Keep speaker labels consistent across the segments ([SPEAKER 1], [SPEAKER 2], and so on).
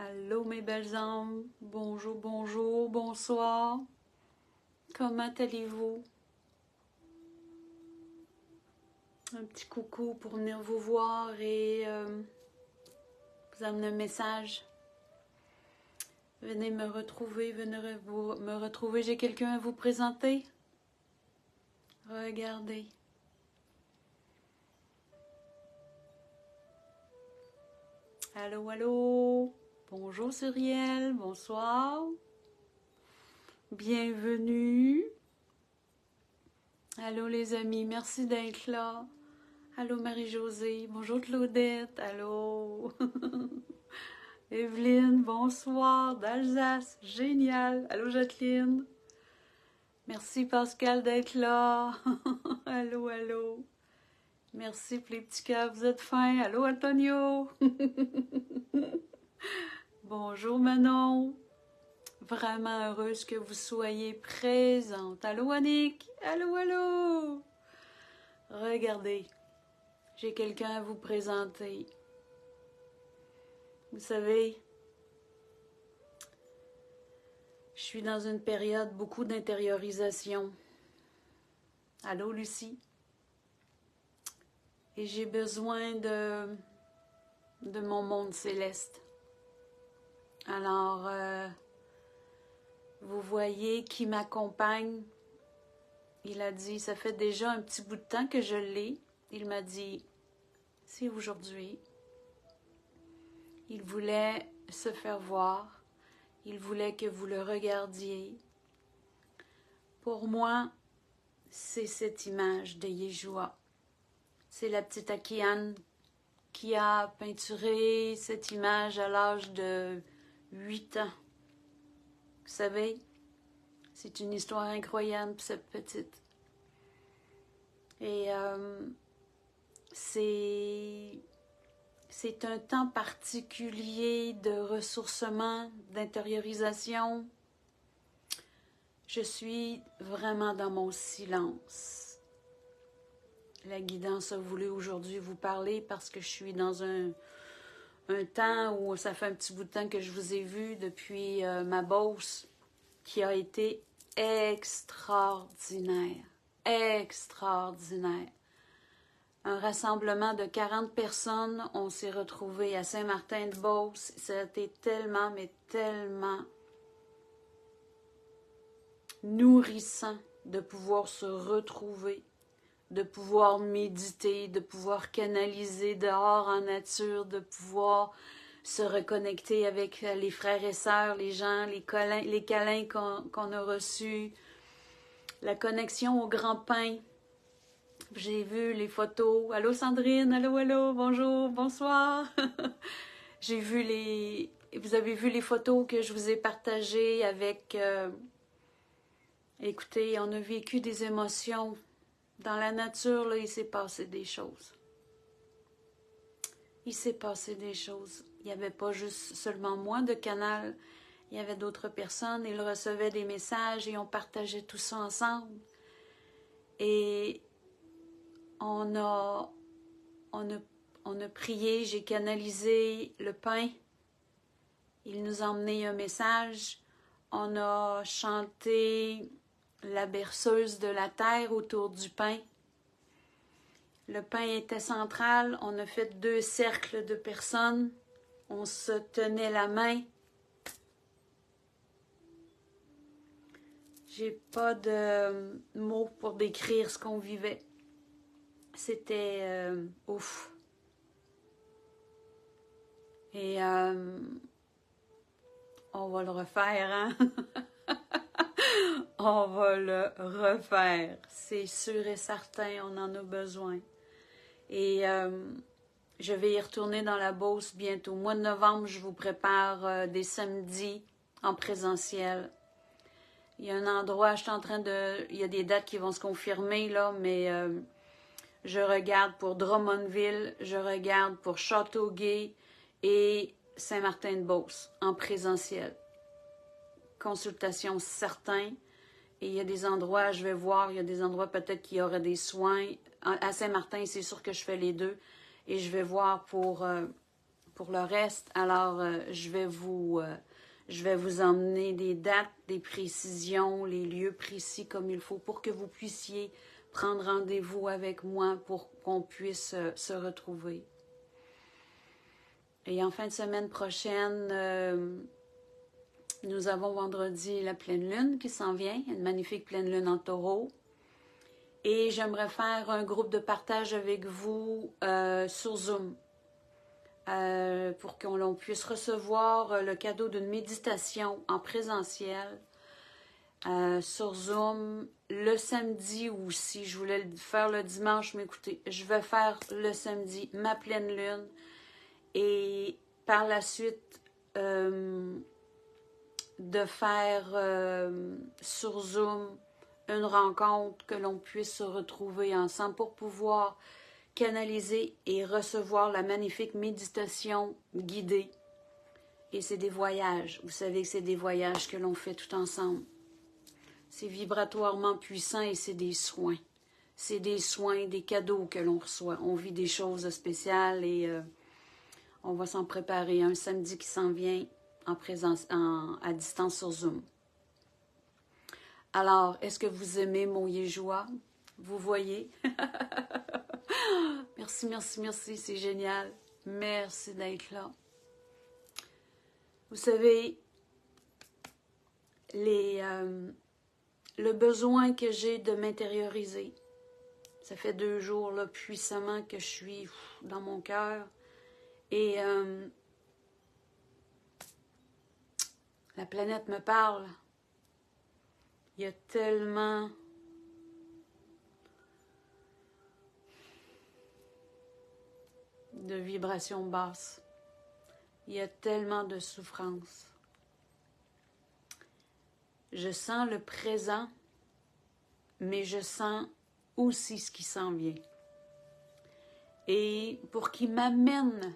[SPEAKER 1] Allô mes belles âmes, bonjour, bonjour, bonsoir. Comment allez-vous? Un petit coucou pour venir vous voir et vous amener un message. Venez me retrouver, me retrouver. J'ai quelqu'un à vous présenter. Regardez. Allô, allô. Bonjour Cyrielle, bonsoir. Bienvenue. Allô les amis, merci d'être là. Allô Marie-Josée, bonjour Claudette, allô. Evelyne, bonsoir, d'Alsace, génial. Allô Jacqueline. Merci Pascal d'être là. Allô, allô. Merci pour les petits cœurs, vous êtes fins. Allô Antonio. Bonjour Manon. Vraiment heureuse que vous soyez présente. Allô Annick. Allô, allô. Regardez, j'ai quelqu'un à vous présenter. Vous savez, je suis dans une période beaucoup d'intériorisation. Allô Lucie. Et j'ai besoin de mon monde céleste. Alors, vous voyez qui m'accompagne. Il a dit, ça fait déjà un petit bout de temps que je l'ai. Il m'a dit, c'est aujourd'hui. Il voulait se faire voir. Il voulait que vous le regardiez. Pour moi, c'est cette image de Yeshua. C'est la petite Akiane qui a peinturé cette image à l'âge de 8 ans. Vous savez, c'est une histoire incroyable, cette petite. Et c'est un temps particulier de ressourcement, d'intériorisation. Je suis vraiment dans mon silence. La guidance a voulu aujourd'hui vous parler parce que je suis dans un temps où ça fait un petit bout de temps que je vous ai vu depuis ma Beauce, qui a été extraordinaire. Extraordinaire. Un rassemblement de 40 personnes, on s'est retrouvés à Saint-Martin-de-Beauce. Ça a été tellement, mais tellement nourrissant de pouvoir se retrouver, de pouvoir méditer, de pouvoir canaliser dehors en nature, de pouvoir se reconnecter avec les frères et sœurs, les gens, les câlins qu'on a reçus, la connexion au grand pain. J'ai vu les photos. Allô Sandrine, allô, allô, bonjour, bonsoir. J'ai vu vous avez vu les photos que je vous ai partagées avec... Écoutez, on a vécu des émotions. Dans la nature, là, il s'est passé des choses. Il s'est passé des choses. Il n'y avait pas juste seulement moi de Canal. Il y avait d'autres personnes. Ils recevaient des messages et on partageait tout ça ensemble. Et on a prié, j'ai canalisé le pain. Il nous a emmené un message. On a chanté la berceuse de la terre autour du pain. Le pain était central. On a fait 2 cercles de personnes. On se tenait la main. J'ai pas de mots pour décrire ce qu'on vivait. C'était ouf. Et on va le refaire, hein? On va le refaire. C'est sûr et certain, on en a besoin. Et je vais y retourner dans la Beauce bientôt. Au mois de novembre, je vous prépare des samedis en présentiel. Il y a un endroit, je suis en train de... Il y a des dates qui vont se confirmer, là, mais je regarde pour Drummondville, je regarde pour Châteauguay et Saint-Martin-de-Beauce en présentiel. Consultation certain. Et il y a des endroits, je vais voir, il y a des endroits peut-être qu'il y aura des soins. À Saint-Martin, c'est sûr que je fais les deux. Et je vais voir pour pour le reste. Alors, je vais vous emmener des dates, des précisions, les lieux précis comme il faut pour que vous puissiez prendre rendez-vous avec moi pour qu'on puisse se retrouver. Et en fin de semaine prochaine, nous avons vendredi la pleine lune qui s'en vient, une magnifique pleine lune en taureau. Et j'aimerais faire un groupe de partage avec vous sur Zoom pour qu'on puisse recevoir le cadeau d'une méditation en présentiel sur Zoom le samedi, ou si je voulais le faire le dimanche, mais écoutez, je vais faire le samedi ma pleine lune et par la suite de faire sur Zoom une rencontre que l'on puisse se retrouver ensemble pour pouvoir canaliser et recevoir la magnifique méditation guidée. Et c'est des voyages. Vous savez que c'est des voyages que l'on fait tout ensemble. C'est vibratoirement puissant et c'est des soins. C'est des soins, des cadeaux que l'on reçoit. On vit des choses spéciales et on va s'en préparer. Un samedi qui s'en vient en présence, à distance sur Zoom. Alors, est-ce que vous aimez mon Yeshua? Vous voyez? Merci, merci, merci, c'est génial. Merci d'être là. Vous savez, le besoin que j'ai de m'intérioriser, ça fait 2 jours là, puissamment que je suis dans mon cœur. Et la planète me parle. Il y a tellement de vibrations basses. Il y a tellement de souffrance. Je sens le présent, mais je sens aussi ce qui s'en vient. Et pour qu'il m'amène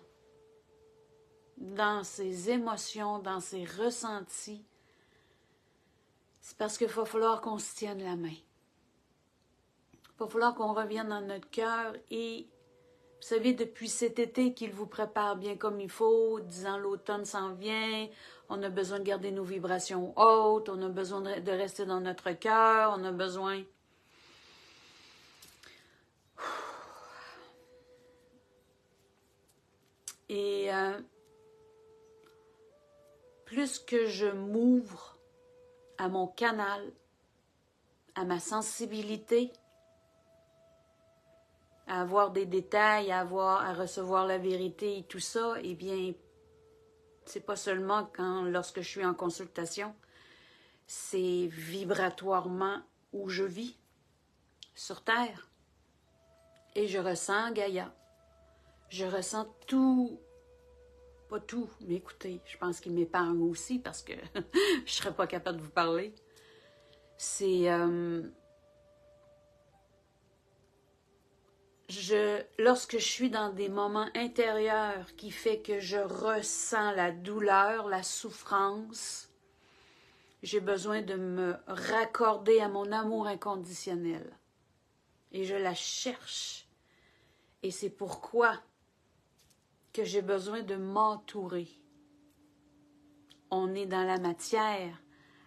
[SPEAKER 1] dans ses émotions, dans ses ressentis, c'est parce qu'il va falloir qu'on se tienne la main. Il va falloir qu'on revienne dans notre cœur et vous savez, depuis cet été qu'il vous prépare bien comme il faut, disant l'automne s'en vient, on a besoin de garder nos vibrations hautes, on a besoin de rester dans notre cœur, on a besoin... Et plus que je m'ouvre à mon canal, à ma sensibilité, à avoir des détails, à recevoir la vérité et tout ça, eh bien, c'est pas seulement lorsque je suis en consultation, c'est vibratoirement où je vis, sur Terre. Et je ressens Gaïa. Je ressens tout, pas tout, mais écoutez, je pense qu'il m'épargne aussi parce que je ne serais pas capable de vous parler. C'est... lorsque je suis dans des moments intérieurs qui fait que je ressens la douleur, la souffrance, j'ai besoin de me raccorder à mon amour inconditionnel. Et je la cherche. Et c'est pourquoi que j'ai besoin de m'entourer. On est dans la matière,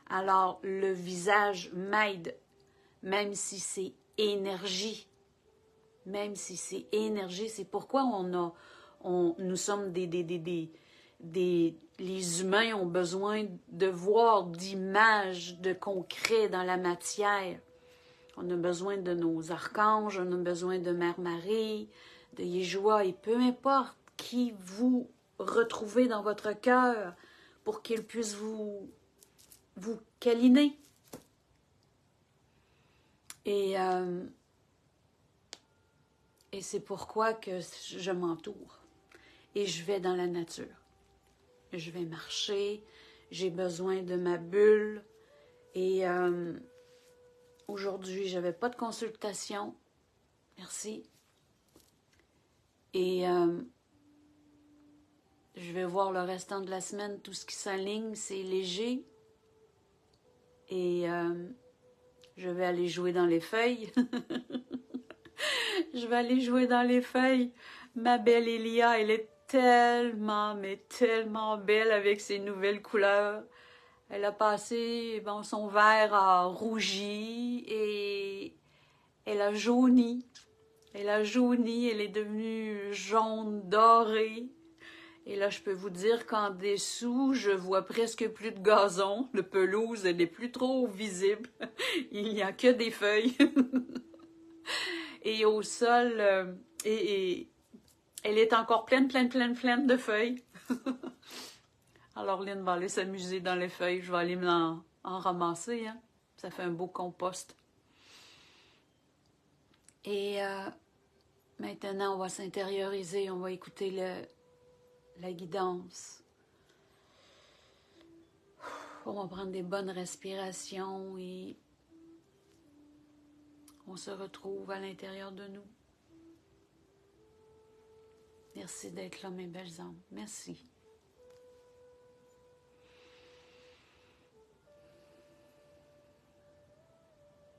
[SPEAKER 1] alors le visage m'aide, même si c'est énergie. Même si c'est énergie, c'est pourquoi nous sommes les humains ont besoin de voir d'images, de concret dans la matière. On a besoin de nos archanges, on a besoin de Mère Marie, de Yeshua, et peu importe qui vous retrouvez dans votre cœur pour qu'il puisse vous câliner. Et c'est pourquoi que je m'entoure. Et je vais dans la nature. Je vais marcher. J'ai besoin de ma bulle. Et aujourd'hui, je n'avais pas de consultation. Merci. Et je vais voir le restant de la semaine. Tout ce qui s'aligne, c'est léger. Et je vais aller jouer dans les feuilles. Je vais aller jouer dans les feuilles. Ma belle Elia, elle est tellement, mais tellement belle avec ses nouvelles couleurs. Elle a passé, bon, son vert a rougi et elle a jauni. Elle a jauni, elle est devenue jaune dorée. Et là, je peux vous dire qu'en dessous, je vois presque plus de gazon. Le pelouse, elle n'est plus trop visible. Il n'y a que des feuilles. Et au sol, elle est encore pleine de feuilles. Alors, Lynn va aller s'amuser dans les feuilles. Je vais aller en ramasser. Hein. Ça fait un beau compost. Et maintenant, on va s'intérioriser. On va écouter la guidance. On va prendre des bonnes respirations et on se retrouve à l'intérieur de nous. Merci d'être là, mes belles âmes. Merci.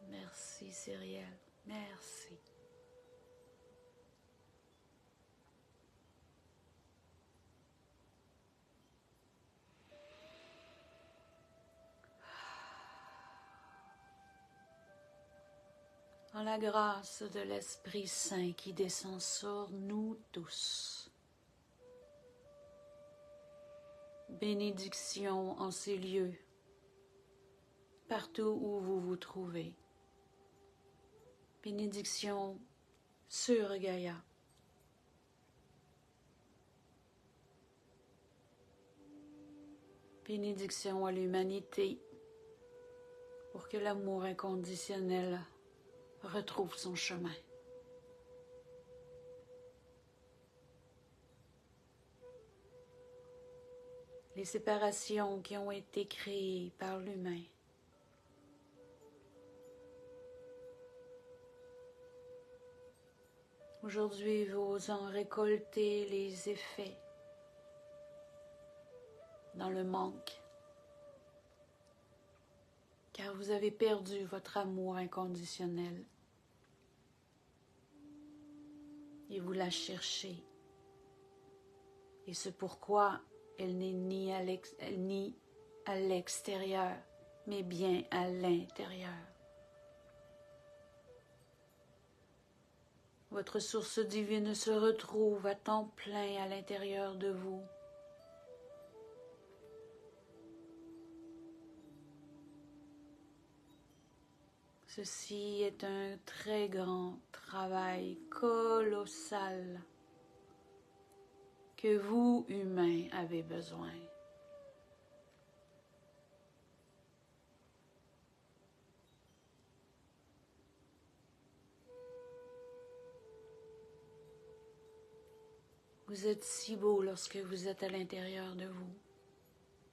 [SPEAKER 1] Merci, Cyrielle. Merci. En la grâce de l'Esprit Saint qui descend sur nous tous. Bénédiction en ces lieux, partout où vous vous trouvez. Bénédiction sur Gaïa. Bénédiction à l'humanité pour que l'amour inconditionnel retrouve son chemin. Les séparations qui ont été créées par l'humain aujourd'hui, vous en récoltez les effets dans le manque, car vous avez perdu votre amour inconditionnel et vous la cherchez. Et c'est pourquoi elle n'est ni à l'extérieur, mais bien à l'intérieur. Votre source divine se retrouve à temps plein à l'intérieur de vous. Ceci est un très grand travail colossal que vous, humains, avez besoin. Vous êtes si beau lorsque vous êtes à l'intérieur de vous,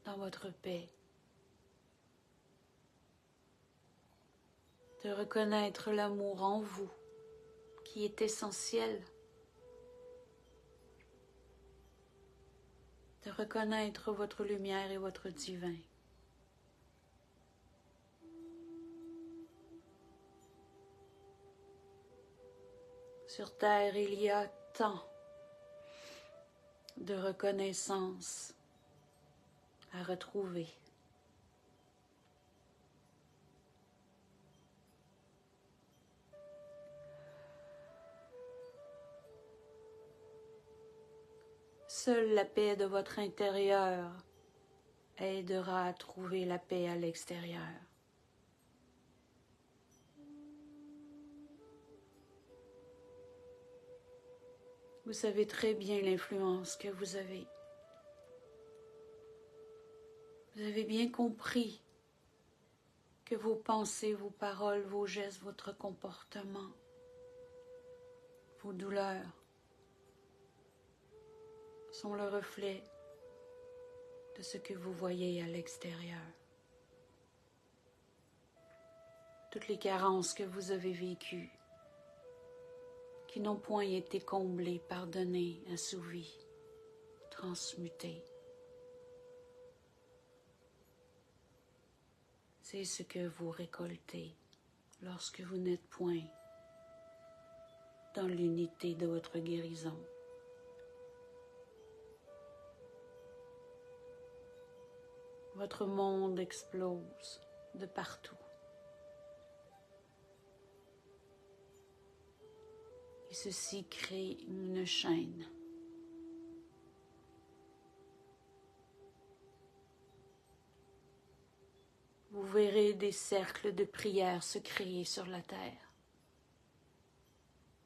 [SPEAKER 1] dans votre paix. De reconnaître l'amour en vous, qui est essentiel. De reconnaître votre lumière et votre divin. Sur terre, il y a tant de reconnaissance à retrouver. Seule la paix de votre intérieur aidera à trouver la paix à l'extérieur. Vous savez très bien l'influence que vous avez. Vous avez bien compris que vos pensées, vos paroles, vos gestes, votre comportement, vos douleurs sont le reflet de ce que vous voyez à l'extérieur. Toutes les carences que vous avez vécues, qui n'ont point été comblées, pardonnées, assouvies, transmutées. C'est ce que vous récoltez lorsque vous n'êtes point dans l'unité de votre guérison. Votre monde explose de partout. Et ceci crée une chaîne. Vous verrez des cercles de prière se créer sur la terre.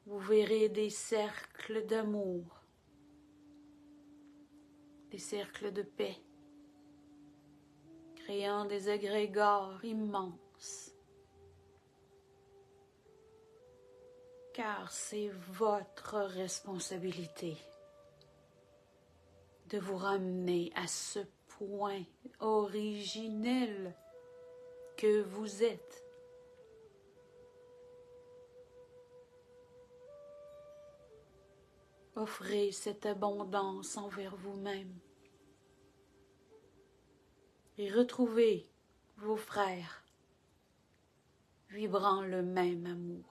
[SPEAKER 1] Vous verrez des cercles d'amour, des cercles de paix, créant des égrégores immenses. Car c'est votre responsabilité de vous ramener à ce point originel que vous êtes. Offrez cette abondance envers vous-même et retrouvez vos frères vibrant le même amour.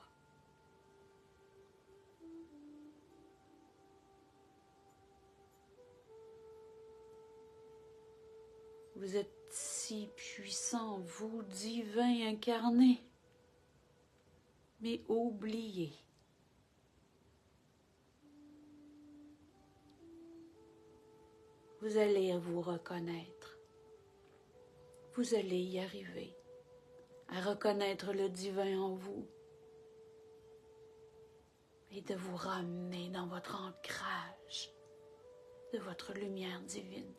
[SPEAKER 1] Vous êtes si puissant, vous divins incarnés, mais oubliez. Vous allez vous reconnaître. Vous allez y arriver à reconnaître le divin en vous et de vous ramener dans votre ancrage de votre lumière divine.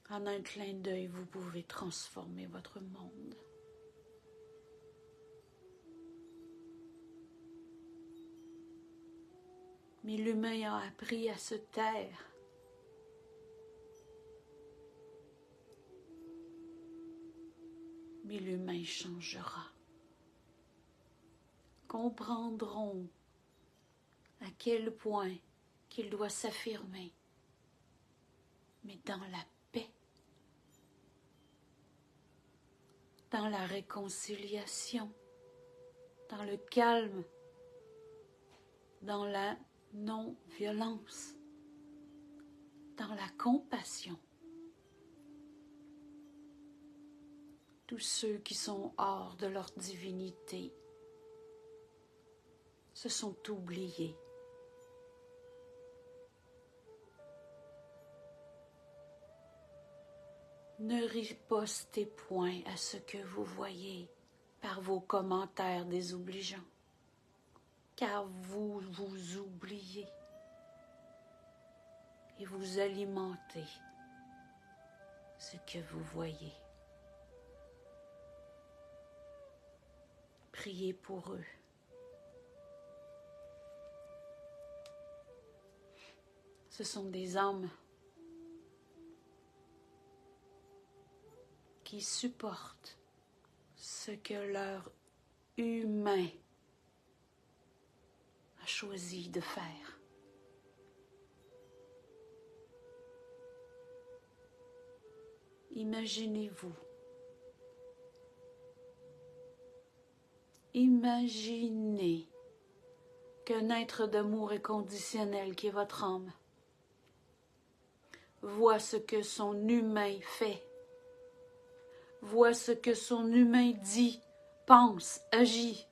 [SPEAKER 1] En un clin d'œil, vous pouvez transformer votre monde. Mais l'humain a appris à se taire. Mais l'humain changera. Comprendront à quel point qu'il doit s'affirmer, mais dans la paix, dans la réconciliation, dans le calme, dans la non-violence, dans la compassion. Tous ceux qui sont hors de leur divinité se sont oubliés. Ne ripostez point à ce que vous voyez par vos commentaires désobligeants, car vous vous oubliez et vous alimentez ce que vous voyez. Priez pour eux. Ce sont des âmes qui supportent ce que leur humain a choisi de faire. Imaginez-vous. Imaginez qu'un être d'amour inconditionnel qui est votre âme voit ce que son humain fait, voit ce que son humain dit, pense, agit.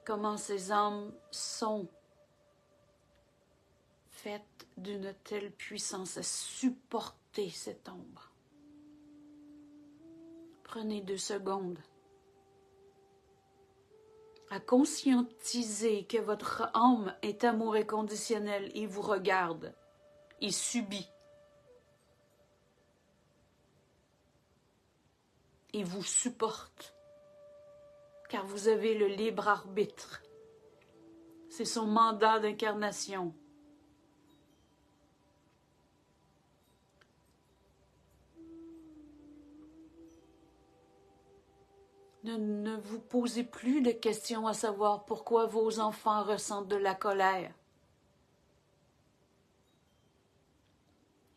[SPEAKER 1] Comment ces âmes sont faites d'une telle puissance à supporter cette ombre. Prenez 2 secondes à conscientiser que votre âme est amour inconditionnel et vous regarde et subit. Et vous supporte, car vous avez le libre arbitre. C'est son mandat d'incarnation. Ne vous posez plus de questions à savoir pourquoi vos enfants ressentent de la colère.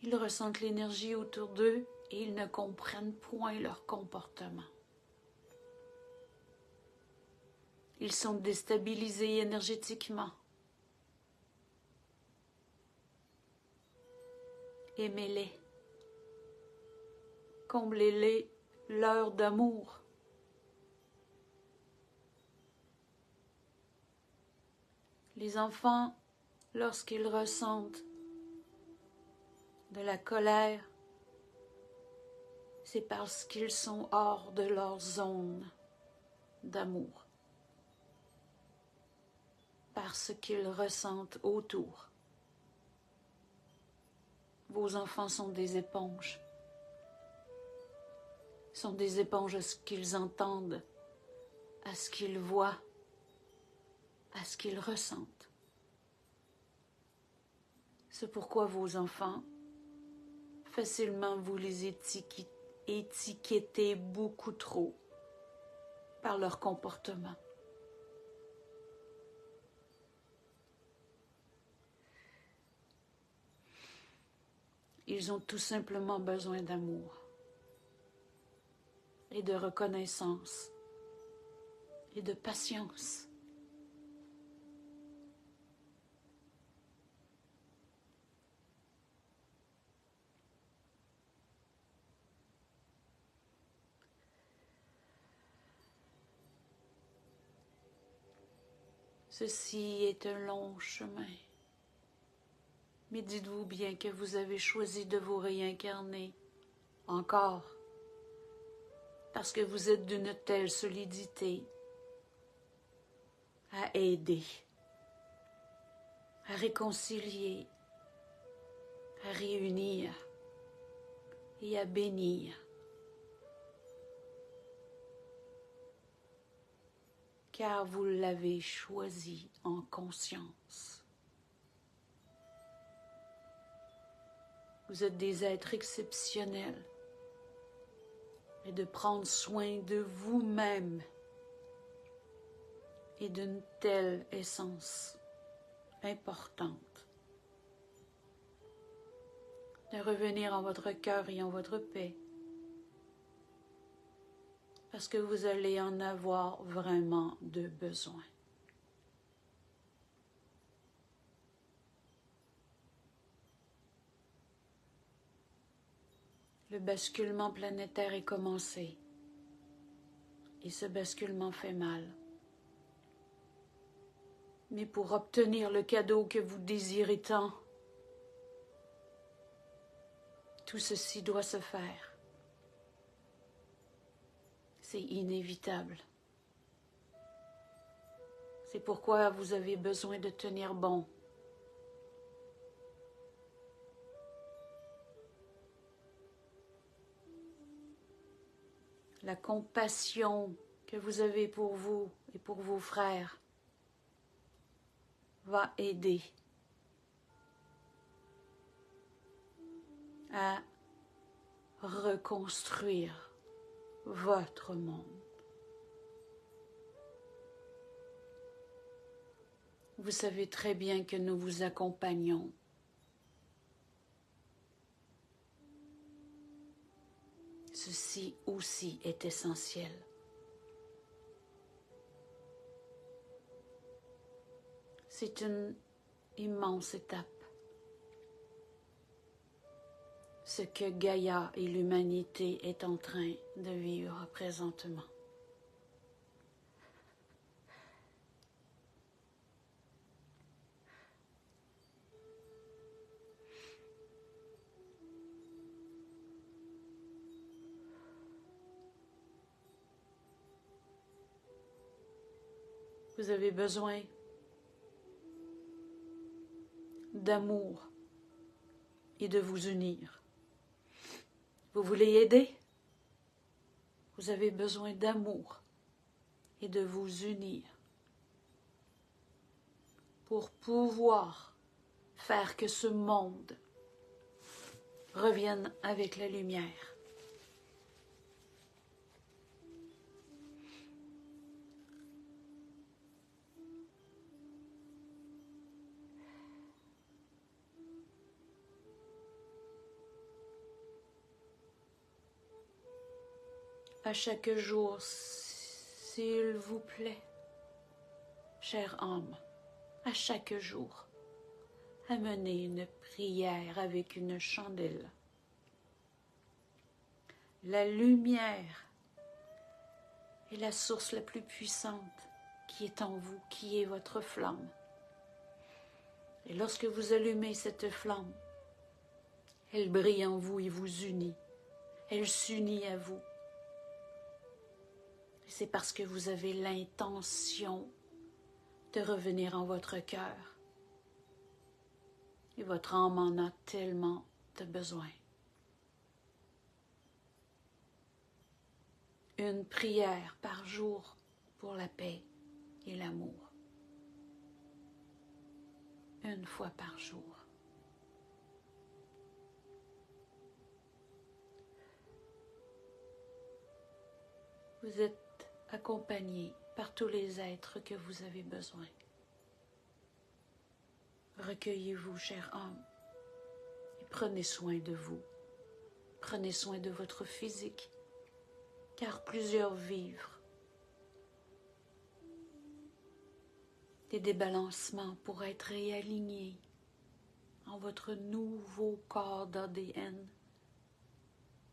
[SPEAKER 1] Ils ressentent l'énergie autour d'eux et ils ne comprennent point leur comportement. Ils sont déstabilisés énergétiquement. Aimez-les. Comblez-les leur d'amour. Les enfants, lorsqu'ils ressentent de la colère, c'est parce qu'ils sont hors de leur zone d'amour, parce qu'ils ressentent autour. Vos enfants sont des éponges. Sont des éponges à ce qu'ils entendent, à ce qu'ils voient, à ce qu'ils ressentent. C'est pourquoi vos enfants, facilement vous les étiquettez beaucoup trop par leur comportement. Ils ont tout simplement besoin d'amour et de reconnaissance et de patience. Ceci est un long chemin, mais dites-vous bien que vous avez choisi de vous réincarner encore, parce que vous êtes d'une telle solidité à aider, à réconcilier, à réunir et à bénir. Car vous l'avez choisi en conscience. Vous êtes des êtres exceptionnels et de prendre soin de vous-même est d'une telle essence importante. De revenir en votre cœur et en votre paix. Parce que vous allez en avoir vraiment de besoin. Le basculement planétaire est commencé. Et ce basculement fait mal. Mais pour obtenir le cadeau que vous désirez tant, tout ceci doit se faire. C'est inévitable. C'est pourquoi vous avez besoin de tenir bon. La compassion que vous avez pour vous et pour vos frères va aider à reconstruire votre monde. Vous savez très bien que nous vous accompagnons. Ceci aussi est essentiel. C'est une immense étape. Ce que Gaïa et l'humanité est en train de vivre présentement. Vous avez besoin d'amour et de vous unir. Vous voulez aider? Vous avez besoin d'amour et de vous unir pour pouvoir faire que ce monde revienne avec la lumière. À chaque jour, s'il vous plaît, chère âme, à chaque jour, amener une prière avec une chandelle. La lumière est la source la plus puissante qui est en vous, qui est votre flamme. Et lorsque vous allumez cette flamme, elle brille en vous et vous unit. Elle s'unit à vous. Et c'est parce que vous avez l'intention de revenir en votre cœur. Et votre âme en a tellement de besoin. Une prière par jour pour la paix et l'amour. Une fois par jour. Vous êtes accompagné par tous les êtres que vous avez besoin. Recueillez-vous, chère âme, et prenez soin de vous. Prenez soin de votre physique, car plusieurs vivent des débalancements pour être réalignés en votre nouveau corps d'ADN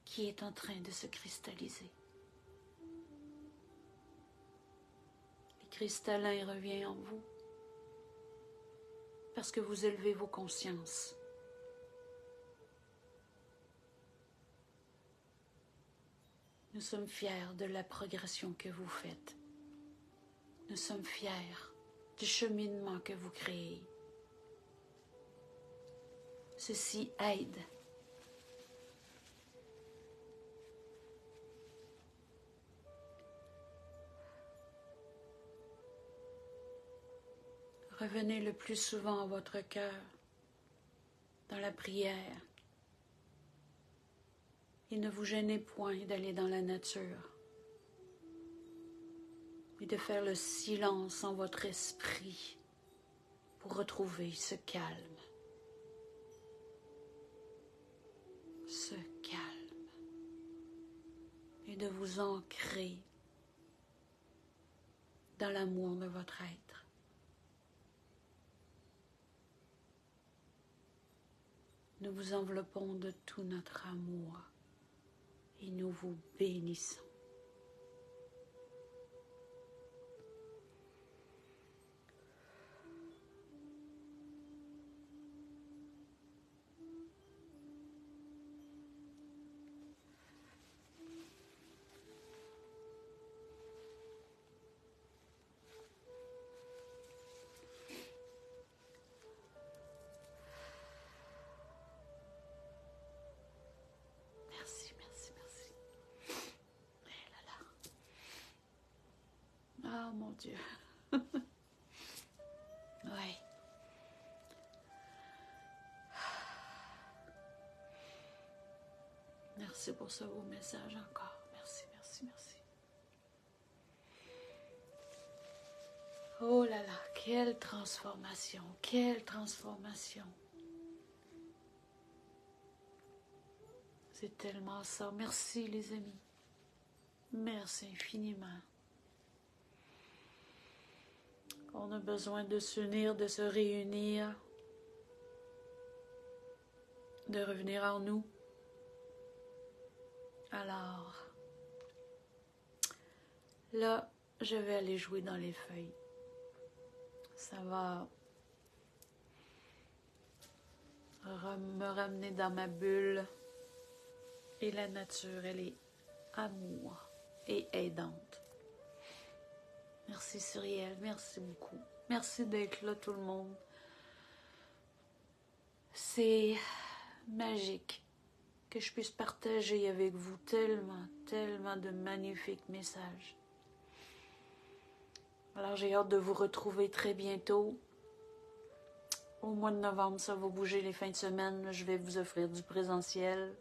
[SPEAKER 1] qui est en train de se cristalliser. Le cristallin revient en vous parce que vous élevez vos consciences. Nous sommes fiers de la progression que vous faites. Nous sommes fiers du cheminement que vous créez. Ceci aide. Revenez le plus souvent à votre cœur, dans la prière. Et ne vous gênez point d'aller dans la nature et de faire le silence en votre esprit pour retrouver ce calme. Ce calme. Et de vous ancrer dans l'amour de votre être. Nous vous enveloppons de tout notre amour et nous vous bénissons. Merci, merci, merci. Eh là là. Oh mon Dieu. Oui. Merci pour ce beau message encore. Merci, merci, merci. Oh là là, quelle transformation, quelle transformation. C'est tellement ça. Merci les amis. Merci infiniment. On a besoin de s'unir, de se réunir, de revenir en nous. Alors, là, je vais aller jouer dans les feuilles. Ça va me ramener dans ma bulle. Et la nature, elle est amour et aidante. Merci Cyrielle, merci beaucoup. Merci d'être là tout le monde. C'est magique que je puisse partager avec vous tellement, tellement de magnifiques messages. Alors j'ai hâte de vous retrouver très bientôt. Au mois de novembre, ça va bouger les fins de semaine. Je vais vous offrir du présentiel.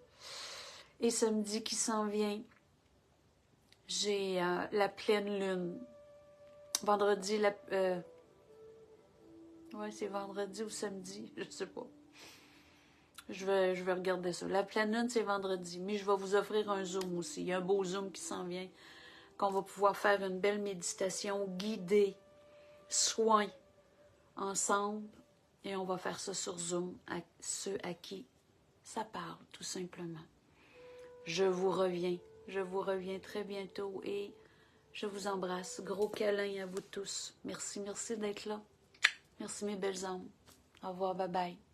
[SPEAKER 1] Et samedi qui s'en vient, j'ai la pleine lune. Vendredi, ouais, c'est vendredi ou samedi, je sais pas. Je vais regarder ça. La pleine lune, c'est vendredi, mais je vais vous offrir un Zoom aussi. Il y a un beau Zoom qui s'en vient, qu'on va pouvoir faire une belle méditation guidée, soin, ensemble. Et on va faire ça sur Zoom, à ceux à qui ça parle, tout simplement. Je vous reviens très bientôt et je vous embrasse. Gros câlin à vous tous. Merci, merci d'être là. Merci mes belles âmes. Au revoir, bye bye.